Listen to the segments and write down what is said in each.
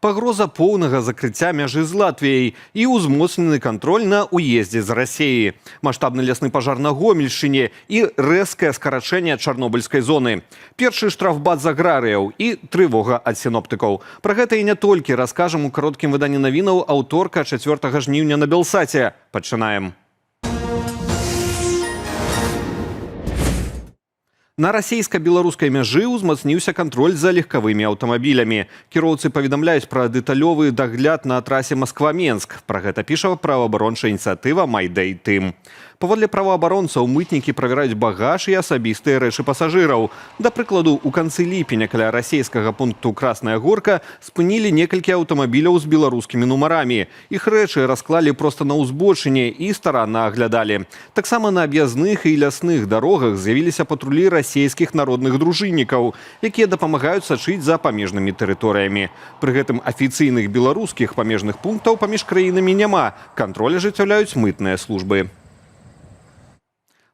Пагроза поўнага закрыцця мяжы з Латвіяй і ўзмоцнены кантроль на ўездзе з Расіі. Маштабны лясны пажар на Гомельшчыне і рэзкае скарачэнне чарнобыльскай зоны. Першы штрафбат з аграрыяў і трывога ад сіноптыкаў. Пра гэта і не толькі раскажам у кароткім выданні навінаў аўторка 4 жніўня на Белсаце. Пачынаем. На расійска-беларускай мяжы ўзмацніўся кантроль за легкавымі аўтамабілямі. Кіроўцы паведамляюць пра дэталёвы дагляд на трасе Масква-Менск. Пра гэта піша праваабарончая ініцыятыва «Майдэй Тым». Паводле праваабаронцаў, мытнікі правяраюць багаж і асабістыя рэчы пасажыраў. Да прыкладу, у канцы ліпеня каля расійскага пункту Красная Горка спынілі некалькі аўтамабіляў з беларускімі нумарамі. Іх рэчы расклалі проста на ўзбочыне і старанна аглядалі. Таксама на аб'язных і лясных дарогах з'явіліся патрулі расійскіх народных дружыннікаў, якія дапамагаюць сачыць за памежнымі тэрыторыямі. Пры гэтым афіцыйных беларускіх памежных пунктаў паміж краінамі няма. Кантроль ажыццяўляюць мытныя службы.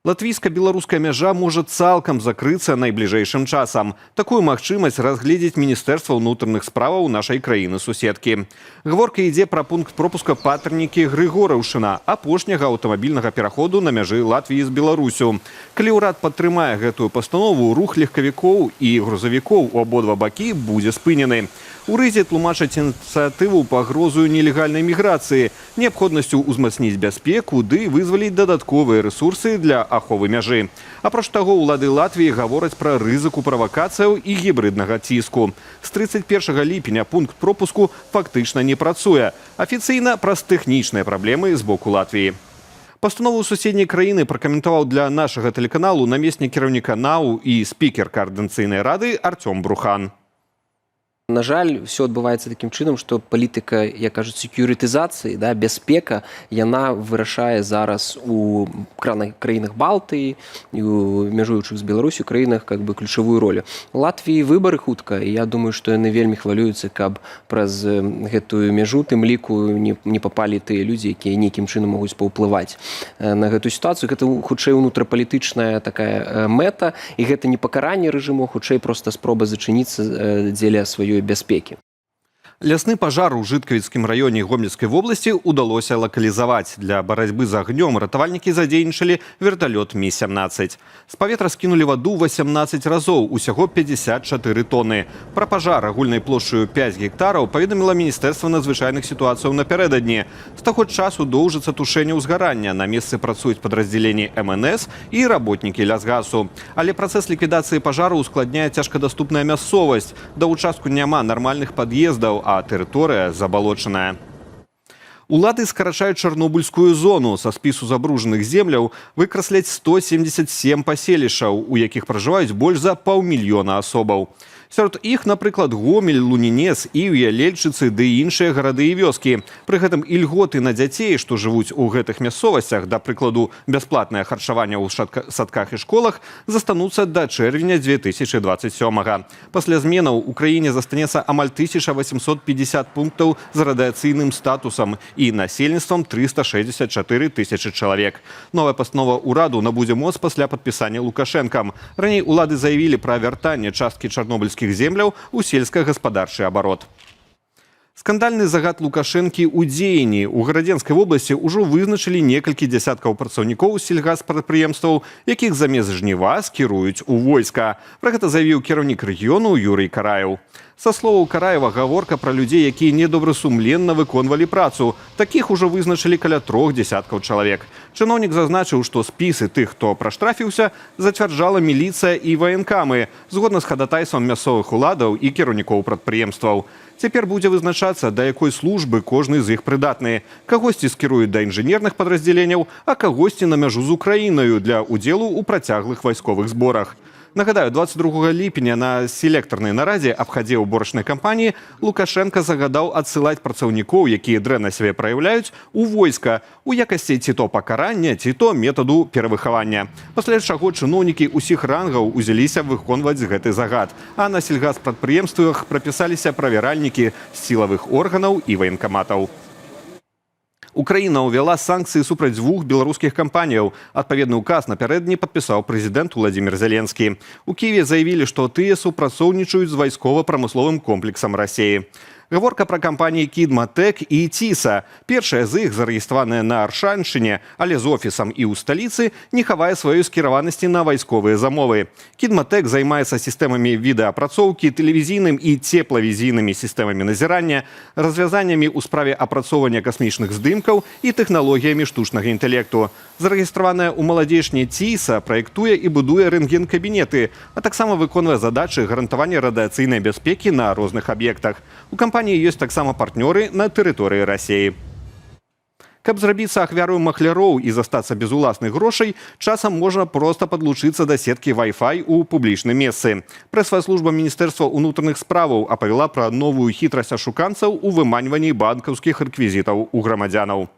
Латвійска-беларуская мяжа можа цалкам закрыцца найбліжэйшым часам. Такую магчымасць разгледзіць Міністэрства ўнутраных справаў нашай краіны-суседкі. Гаворка ідзе пра пункт пропуска Патарнікі-Грыгораўшчына, апошняга аўтамабільнага пераходу на мяжы Латвіі з Беларусю. Калі ўрад падтрымае гэтую пастанову, рух легкавікоў і грузавікоў у абодва бакі будзе спынены. У рызе тлумачаць ініцыятыву пагрозую нелегальнай міграцыі, неабходнасцю ўзмацніць бяспеку ды вызваліць дадатковыя рэсурсы для аховы мяжы. Апроч таго, улады Латвіі гавораць пра рызыку правакацыяў і гібрыднага ціску. З 31 ліпеня пункт пропуску фактычна не працуе. Афіцыйна праз тэхнічныя праблемы з боку Латвіі. Пастанову суседняй краіны пракаментаваў для нашага тэлеканалу намеснік кіраўніка НАУ і спікер Коордынацыйнай рады Артём Брухан. На жаль, все адбываецца такім чынам, што палітыка, як кажуць, секюрытызацыі, бяспека, яна вырашае зараз у краінах Балтыі і у мяжуючых з Беларусю краінах ключавую ролю. У Латвіі выбары хутка, і я думаю, што яны вельмі хвалююцца, каб праз гэтую мяжу, тым ліку не папалі тыя людзі, якія нейкім чынам могуць паўплываць на гэтую сітуацыю. Гэта хутчэй унутрапалітычная такая мэта, і гэта не пакаранне рэжыму, хутчэй проста спроба зачыніцца дзеля сваёй бяспекі. Лясны пажар у Жыткавіцкім раёне Гомельскай вобласці ўдалося лакалізаваць. Для барацьбы з агнём ратавальнікі задзейнічалі верталёт Мі-17. З паветра скінулі ваду 18 разоў, усяго 54 тоны. Пра пажар агульнай плошчаю 5 гектараў паведаміла Міністэрства надзвычайных сітуацыяў напярэдадні. З таго часу доўжыцца тушэнне ўзгарання. На месцы працуюць падраздзяленні МНС і работнікі лясгасу. Але працэс ліквідацыі пажару ускладняе цяжкадаступная мясцовасць. Да ўчастку няма нармальных пад'ездаў, а тэрыторыя забалочаная. Улады скарачаюць чарнобыльскую зону. Са спісу забруджаных земляў выкрасляць 177 паселішчаў, у якіх пражываюць больш за 500 000 асобаў. Сярод іх, напрыклад, Гомель, Лунінец, Ів'я, Лельчыцы ды іншыя гарады і вёскі. Пры гэтым ільготы на дзяцей, што жывуць у гэтых мясцовасцях, да прыкладу, бясплатнае харчаванне ў садках і школах, застануцца да чэрвеня 2027-га. Пасля зменаў у краіне застанецца амаль 1850 пунктаў з радыяцыйным статусам і насельніцтвам 364 000 чалавек. Новая пастанова ўраду набудзе моц пасля падпісання Лукашэнкам. Раней улады заявілі пра вяртанне часткі чарнобыльскіх земляў у сельскагаспадарчы абарот. Скандальны загад Лукашэнкі ў дзеянні. У Гарадзенскай вобласці ўжо вызначылі некалькі дзясяткаў працаўнікоў сельгаспрадпрыемстваў, якіх замест жніва скіруюць у войска. Пра гэта заявіў кіраўнік рэгіёну Юрый Караеў. Са словаў Караева, гаворка пра людзей, якія недобрасумленна выконвалі працу. Такіх ужо вызначылі каля 3 дзясяткаў чалавек. Чыноўнік зазначыў, што спісы тых, хто праштрафіўся, зацвярджала міліцыя і ваенкамы, згодна з хадатайствам мясцовых уладаў і кіраўнікоў прадпрыемстваў. Цяпер будзе вызначацца, да якой службы кожны з іх прыдатны. Кагосьці скіруюць да інжынерных падраздзяленняў, а кагосьці на мяжу з Украінаю для ўдзелу ў працяглых вайсковых зборах. Нагадаю, 22 ліпеня на селектарнай нарадзе аб хадзе ўборачнай кампаніі Лукашенка загадаў адсылаць працаўнікоў, якія дрэнна сябе праяўляюць, у войска у якасці ці то пакарання, ці то метаду перавыхавання. Пасля чаго чыноўнікі ўсіх рангаў узяліся выконваць гэты загад. А на сельгаспрадпрыемствах прапісаліся правяральнікі з сілавых органаў і ваенкаматаў. Украіна ўвяла санкцыі супраць 2 беларускіх кампаніяў. Адпаведны ўказ напярэдадні падпісаў прэзідэнт Уладзімір Зеленскі. У Кіеве заявілі, што тыя супрацоўнічаюць з вайскова-прамысловым комплексам Расіі. Гаворка пра кампаніі «Кідматэк» і «Ціса». Першая з іх, зарэгістраваная на Аршаншчыне, але з офісам і ў сталіцы, не хавае сваёй скіраванасці на вайсковыя замовы. «Кідматэк» займаецца сістэмамі відэаапрацоўкі, тэлевізійным і цеплавізійнымі сістэмамі назірання, развязаннямі ў справе апрацоўвання касмічных здымкаў і тэхналогіямі штучнага інтэлекту. Зарэгістраваная ў маладзечні «Ціса» праектуе і будуе рэнтген-кабінеты, а таксама выконвае задачы гарантавання радыяцыйнай бяспекі на розных аб'ектах. У кампаніі ёсць таксама партнёры на тэрыторыі Расіі. Каб зрабіцца ахвярою махляроў і застацца без уласных грошай, часам можна проста падлучыцца да сеткі Wi-Fi у публічным месцы. Прэс-служба Міністэрства ўнутраных справаў апавяла пра новую хітрасць ашуканцаў у выманьванні банкаўскіх рэквізітаў у грамадзянаў.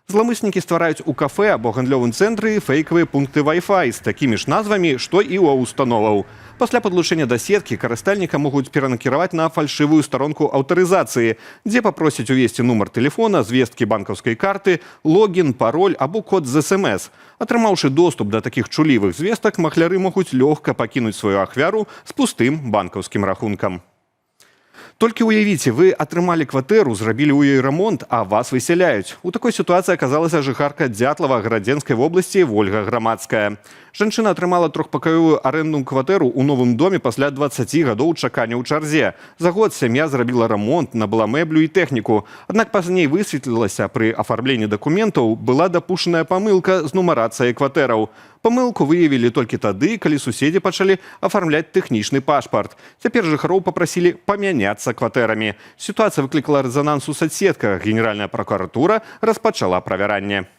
Зламыснікі ствараюць у кафэ або гандлёвым цэнтры фэйкавыя пункты Wi-Fi з такімі ж назвамі, што і ў установаў. Пасля падлучэння да сеткі карыстальніка могуць перанакіраваць на фальшывую старонку аўтарызацыі, дзе папросяць увесці нумар тэлефона, звесткі банкаўскай карты, логін, пароль або код з СМС. Атрымаўшы доступ да такіх чулівых звестак, махляры могуць лёгка пакінуць сваю ахвяру з пустым банкаўскім рахункам. Толькі ўявіце, вы атрымалі кватэру, зрабілі ў ёй рамонт, а вас высяляюць. У такой сітуацыі аказалася жыхарка Дятлава Гарадзенскай вобласці Вольга Грамадская. Жанчына атрымала трохпакаёвую арэндную кватэру ў новым доме пасля 20 гадоў чакання ў чарзе. За год сям'я зрабіла рамонт, набыла мэблю і тэхніку. Аднак пазней высветлілася, пры афармленні дакументаў была дапушаная памылка з нумарацыяй кватэраў. Памылку выявілі толькі тады, калі суседзі пачалі афармляць тэхнічны пашпарт. Цяпер жыхароў папрасілі памяняцца кватэрамі. Сітуацыя выклікала рэзананс у соцсетках. Генеральная пракуратура распачала правяранне.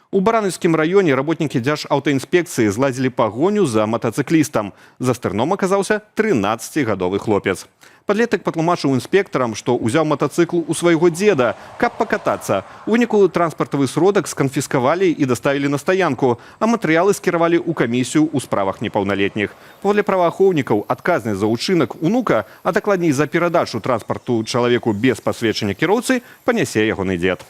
У Баранаўскім раёне работнікі Дзяржаўтаінспекцыі зладзілі пагоню за матацыклістам. За стырном аказаўся 13-гадовы хлопец. Падлетак патлумачыў інспектарам, што ўзяў матацыкл у свайго дзеда, каб пакатацца. У выніку транспартавы сродак сканфіскавалі і даставілі на стаянку, а матэрыялы скіравалі ў камісію ў справах непаўналетніх. Паводле праваахоўнікаў, адказнасць за ўчынак унука, а дакладней за перадачу транспарту чалавеку без пасведчання кіроўцы, панясе ягоны дзед.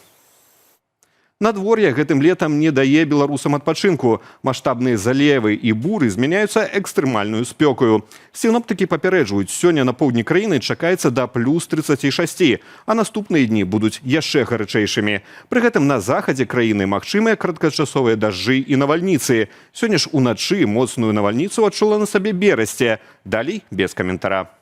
Надвор'е гэтым летам не дае беларусам адпачынку. Маштабныя залевы і буры змяняюцца экстрэмальную спёкаю. Сіноптыкі папярэджваюць, сёння на поўдні краіны чакаецца да плюс 36, а наступныя дні будуць яшчэ гарачэйшымі. Пры гэтым на захадзе краіны магчымыя кароткачасовыя дажджы і навальніцы. Сёння ж уначы моцную навальніцу адчула на сабе Берасце. Далей без каментара.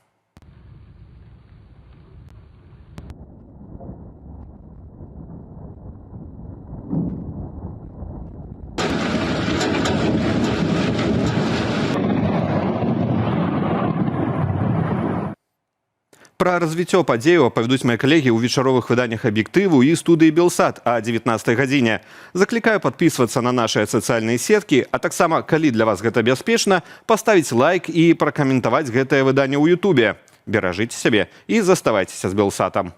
Пра развіццё падзеяў апавядуць мае калегі ў вечаровых выданнях «Аб'ектыву» і студыі «Белсат» о 19 гадзіне. Заклікаю падпісвацца на нашыя сацыяльныя сеткі, а таксама, калі для вас гэта бяспечна, паставіць лайк і пракаментаваць гэтае выданне ў Ютубе. Беражыце сябе і заставайцеся з «Белсатам».